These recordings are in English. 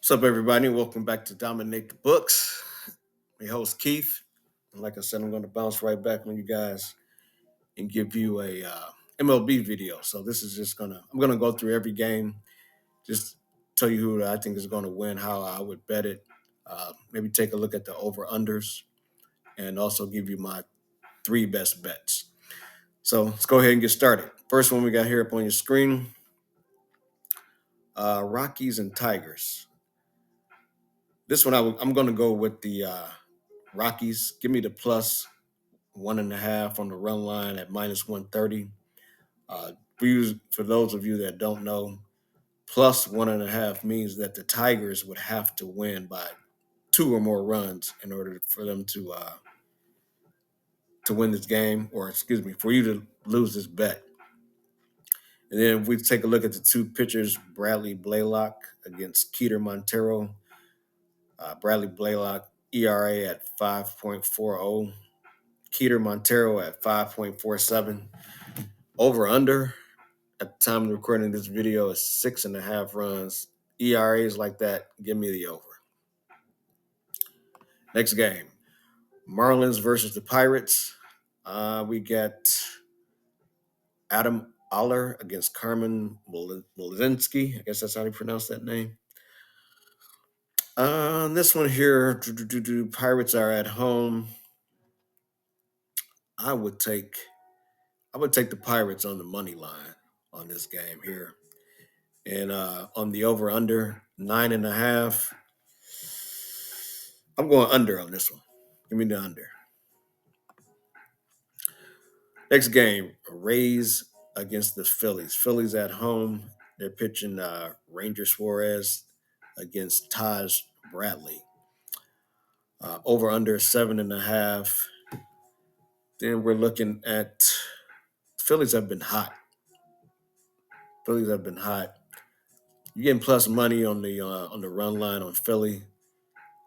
What's up, everybody? Welcome back to Dominate the Books. My host Keith. And like I said, I'm going to bounce right back on you guys and give you a MLB video. So this is just I'm gonna go through every game, just tell you who I think is going to win, how I would bet it, maybe take a look at the over unders, and also give you my three best bets. So let's go ahead and get started. First one we got here up on your screen: Rockies and Tigers. This one I'm going to go with the Rockies. Give me the plus 1.5 on the run line at minus 130. For those of you that don't know, plus 1.5 means that the Tigers would have to win by two or more runs in order for them to win this game, or excuse me, for you to lose this bet. And then if we take a look at the two pitchers, Bradley Blaylock against Keter Montero. Bradley Blaylock ERA at 5.40, Keter Montero at 5.47. Over under at the time of recording this video is 6.5 runs. ERAs like that, give me the over. Next game, Marlins versus the Pirates. We got Adam Aller against Carmen Molinsky. I guess that's how you pronounce that name. This one here, Pirates are at home. I would take the Pirates on the money line on this game here. And on the over under 9.5, I'm going under on this one. Give me the under. Next game, Rays against the Phillies. Phillies at home. They're pitching Ranger Suarez against Taj Bradley. Over under 7.5. Then we're looking at Phillies have been hot. You're getting plus money on the run line on Philly.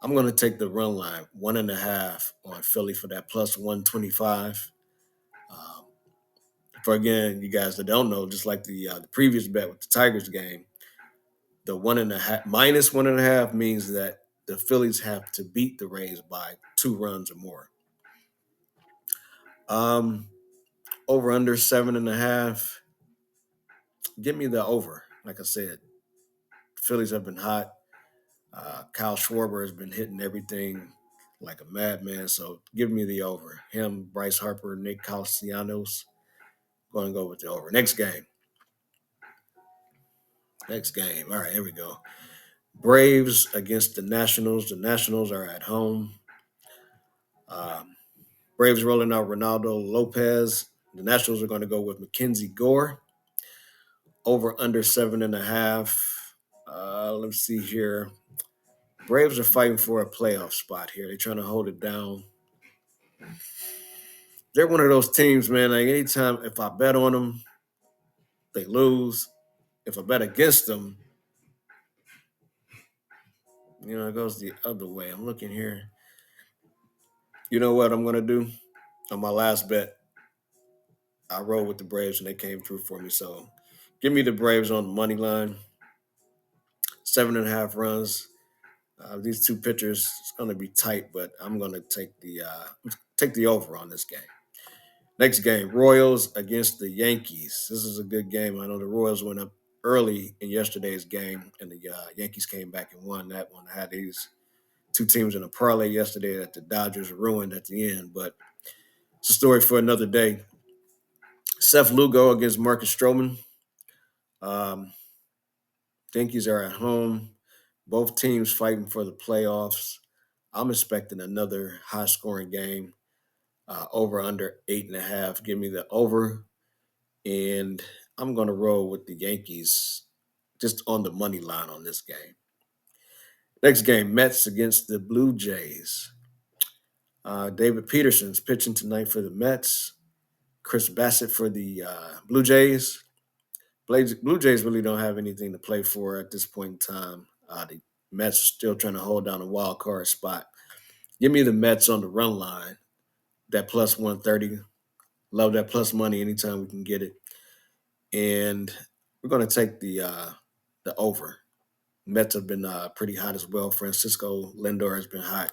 I'm going to take the run line 1.5 on Philly for that plus 125. For again, you guys that don't know, just like the previous bet with the Tigers game, the 1.5 minus 1.5 means that the Phillies have to beat the Rays by 2 runs or more. Over under 7.5. Give me the over. Like I said, Phillies have been hot. Kyle Schwarber has been hitting everything like a madman. So give me the over. Him, Bryce Harper, Nick Castellanos. Going to go with the over. Next game. All right, here we go. Braves against the Nationals. The Nationals are at home. Braves rolling out Ronaldo Lopez. The Nationals are going to go with Mackenzie Gore. Over under 7.5. Let's see here. Braves are fighting for a playoff spot here. They're trying to hold it down. They're one of those teams, man. Like anytime if I bet on them, they lose. If I bet against them, it goes the other way. I'm looking here. You know what I'm going to do? On my last bet, I rolled with the Braves and they came through for me. So give me the Braves on the money line. 7.5 runs. These two pitchers, it's going to be tight, but I'm going to take the over on this game. Next game, Royals against the Yankees. This is a good game. I know the Royals went up early in yesterday's game, and the Yankees came back and won that one. I had these two teams in a parlay yesterday that the Dodgers ruined at the end, but it's a story for another day. Seth Lugo against Marcus Stroman. Yankees are at home. Both teams fighting for the playoffs. I'm expecting another high-scoring game. Over under 8.5. Give me the over. And I'm going to roll with the Yankees just on the money line on this game. Next game, Mets against the Blue Jays. David Peterson's pitching tonight for the Mets. Chris Bassett for the Blue Jays. Blue Jays really don't have anything to play for at this point in time. The Mets are still trying to hold down a wild card spot. Give me the Mets on the run line, that plus 130. Love that plus money anytime we can get it. And we're going to take the over Mets have been pretty hot as well. Francisco Lindor has been hot.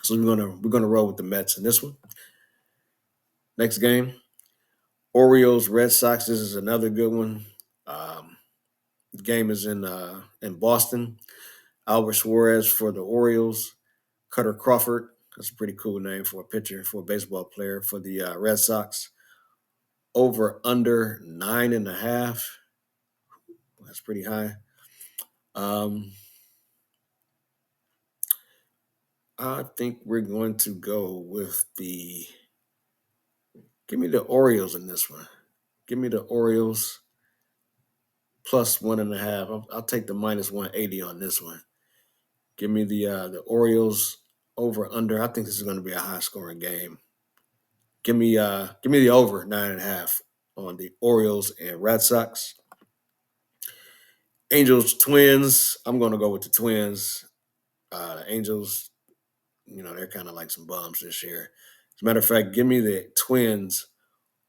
So we're gonna roll with the Mets in this one. Next game, Orioles Red Sox. This is another good one. The game is in Boston. Albert Suarez for the Orioles. Cutter Crawford. That's a pretty cool name for a pitcher, for a baseball player for the Red Sox. Over under 9.5. That's pretty high. Um, I think we're going to go with the. Give me the Orioles in this one. Give me the Orioles plus 1.5. I'll take the minus 180 on this one. Give me the Orioles over under. I think this is going to be a high scoring game. Give me the over 9.5 on the Orioles and Red Sox. Angels Twins. I'm going to go with the Twins. The Angels, they're kind of like some bums this year. As a matter of fact, give me the Twins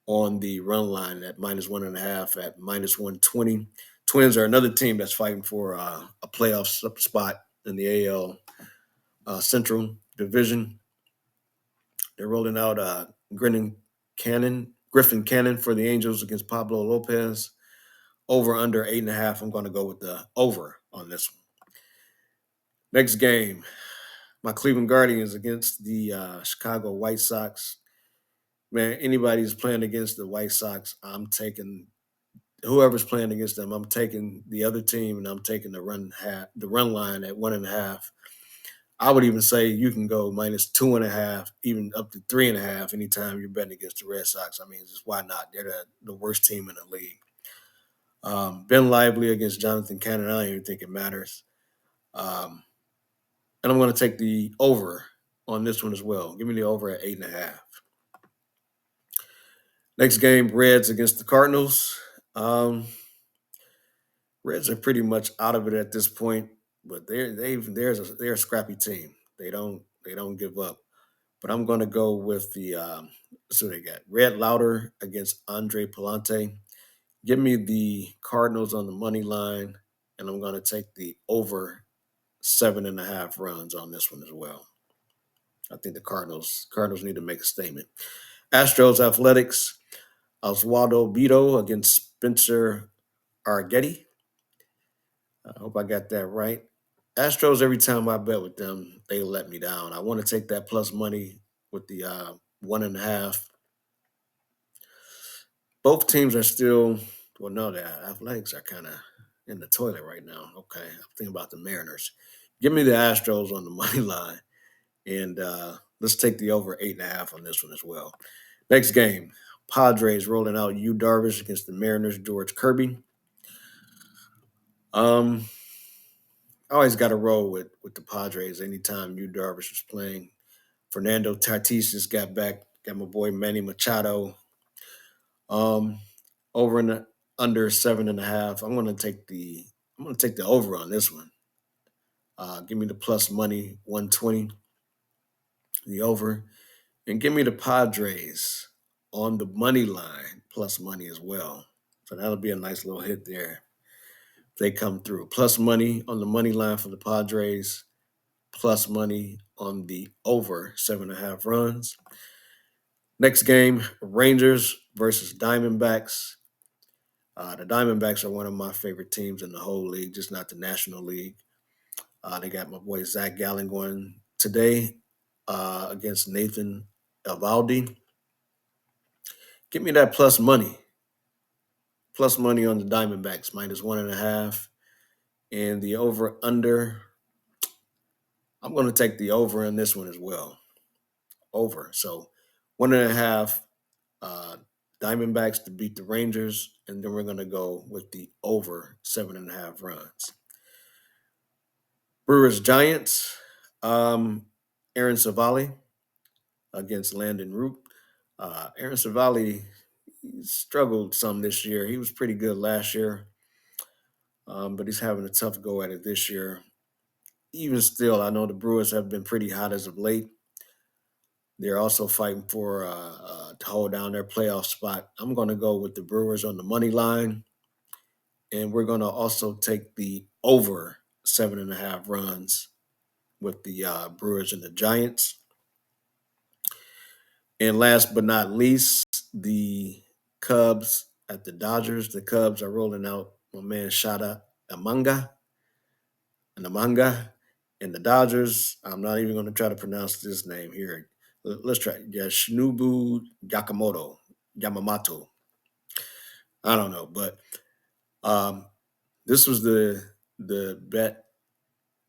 on the run line at minus 1.5 at minus 120. Twins are another team that's fighting for a playoff spot in the AL Central Division. They're rolling out Griffin Cannon for the Angels against Pablo Lopez. Over under 8.5. I'm going to go with the over on this one. Next game, my Cleveland Guardians against the Chicago White Sox. Man, anybody who's playing against the White Sox, I'm taking whoever's playing against them. I'm taking the other team, and I'm taking the run line at 1.5. I would even say you can go minus 2.5, even up to 3.5 anytime you're betting against the Red Sox. I mean, just why not? They're the worst team in the league. Ben Lively against Jonathan Cannon. I don't even think it matters. Um, and I'm going to take the over on this one as well. Give me the over at 8.5. Next game, Reds against the Cardinals. Reds are pretty much out of it at this point, but they're a scrappy team. They don't give up. But I'm going to go with the so they got Red Lauter against Andre Palante. Give me the Cardinals on the money line, and I'm going to take the over 7.5 runs on this one as well. I think the Cardinals need to make a statement. Astros Athletics, Oswaldo Vito against Spencer Argetti. I hope I got that right. Astros, every time I bet with them, they let me down. I want to take that plus money with the 1.5. Both teams are still, well, no, the Athletics are kind of in the toilet right now. Okay. I'm thinking about the Mariners. Give me the Astros on the money line. And let's take the over 8.5 on this one as well. Next game, Padres rolling out Yu Darvish against the Mariners, George Kirby. I always got to roll with the Padres anytime Yu Darvish was playing. Fernando Tatis just got back. Got my boy Manny Machado. Um, over and under 7.5. I'm gonna take the over on this one. Give me the plus money 120, the over, and give me the Padres on the money line plus money as well. So that'll be a nice little hit there if they come through. Plus money on the money line for the Padres, plus money on the over 7.5 runs. Next game, Rangers versus Diamondbacks. The Diamondbacks are one of my favorite teams in the whole league, just not the National League. They got my boy Zach Gallen going today against Nathan Evaldi. Give me that plus money. Plus money on the Diamondbacks, minus 1.5. And the over under, I'm going to take the over in this one as well. Over. So 1.5 Diamondbacks to beat the Rangers. And then we're going to go with the over 7.5 runs. Brewers Giants, Aaron Savali against Landon Root. Aaron Savali struggled some this year. He was pretty good last year, but he's having a tough go at it this year. Even still, I know the Brewers have been pretty hot as of late. They're also fighting for to hold down their playoff spot. I'm going to go with the Brewers on the money line And we're going to also take the over 7.5 runs with the Brewers and the Giants. And last but not least, the Cubs at the Dodgers. The Cubs are rolling out my man Shada Amanga and Amanga. And the Dodgers, I'm not even going to try to pronounce this name here. Let's try. Yeah, Shinobu Yamamoto. I don't know, but um, this was the bet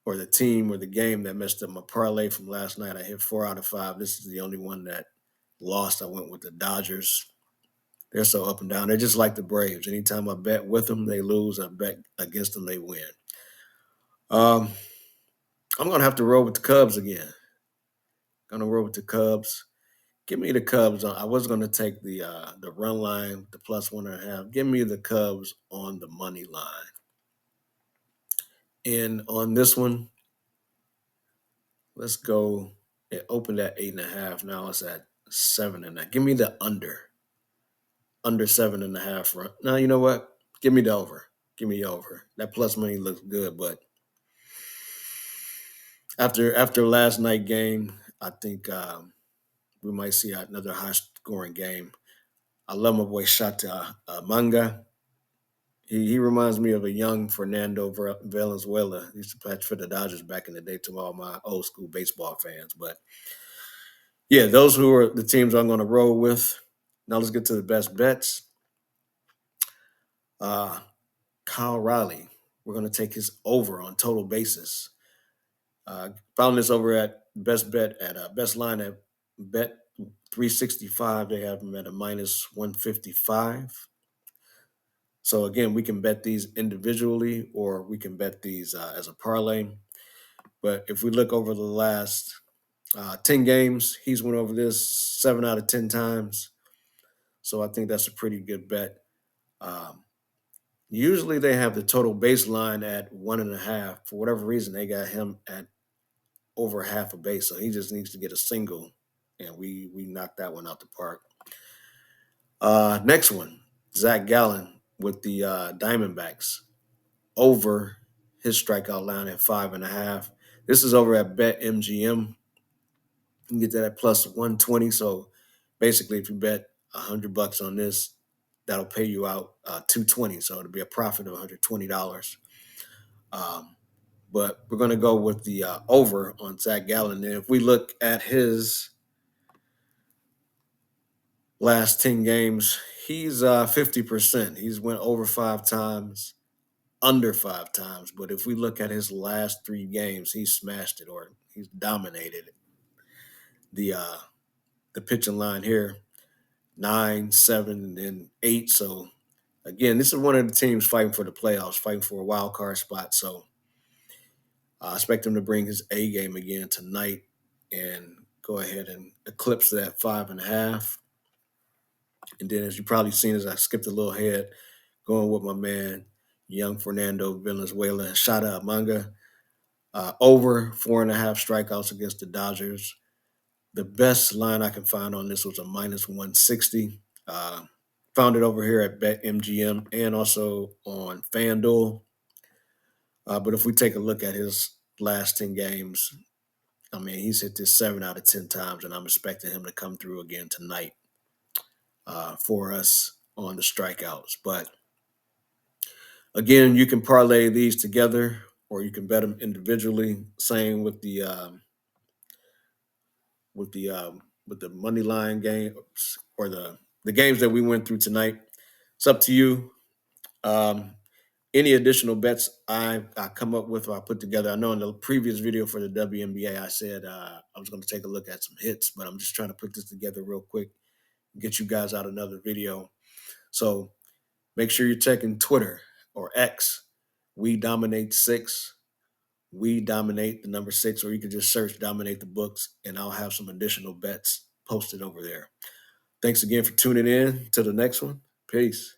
or the team or the game that messed up my parlay from last night. I hit 4 out of 5. This is the only one that lost. I went with the Dodgers. They're so up and down. They're just like the Braves. Anytime I bet with them, they lose. I bet against them, they win. Um, I'm gonna have to roll with the Cubs again. Gonna roll with the Cubs. Give me the Cubs. I was gonna take the run line, the +1.5. Give me the Cubs on the money line. And on this one, let's go. It opened at 8.5. Now it's at 7.5. Give me the under 7.5 run. Now you know what? Give me the over. Give me over. That plus money looks good, but after last night game, I think we might see another high scoring game. I love my boy Shata Manga. He reminds me of a young Fernando Valenzuela. He used to play for the Dodgers back in the day to all my old school baseball fans. But yeah, those who are the teams I'm going to roll with. Now let's get to the best bets. Uh, Kyle Riley, we're going to take his over on total basis. Found this over at best bet at best line at bet 365. They have him at a -155. So again, we can bet these individually or we can bet these as a parlay. But if we look over the last 10 games, he's went over this 7 out of 10 times. So I think that's a pretty good bet. Um, Usually they have the total baseline at 1.5. For whatever reason, they got him at over half a base. So he just needs to get a single. And we knocked that one out the park. Next one, Zach Gallen with the Diamondbacks over his strikeout line at 5.5. This is over at BetMGM. You can get that at +120. So basically, if you bet $100 on this, that'll pay you out 220. So it'll be a profit of $120. Um, but we're going to go with the over on Zach Gallen. And if we look at his last 10 games, he's 50%. He's went over 5 times, under 5 times. But if we look at his last 3 games, he's smashed it or he's dominated the pitching line here, 9, 7, and 8. So again, this is one of the teams fighting for the playoffs, fighting for a wild card spot. So I expect him to bring his A game again tonight and go ahead and eclipse that 5.5. And then, as you probably seen, as I skipped a little ahead, going with my man, young Fernando Valenzuela, Shada Manga, over 4.5 strikeouts against the Dodgers. The best line I can find on this was a -160. Found it over here at BetMGM and also on FanDuel. But if we take a look at his last 10 games, I mean, he's hit this 7 out of 10 times, and I'm expecting him to come through again tonight for us on the strikeouts. But again, you can parlay these together or you can bet them individually. Same with the with the with the money line games or the games that we went through tonight. It's up to you. Um, any additional bets I come up with or I put together. I know in the previous video for the WNBA, I said I was going to take a look at some hits, but I'm just trying to put this together real quick, get you guys out another video. So make sure you're checking Twitter or X. We Dominate 6. We Dominate the number 6, or you can just search Dominate the Books, and I'll have some additional bets posted over there. Thanks again for tuning in. To the next one. Peace.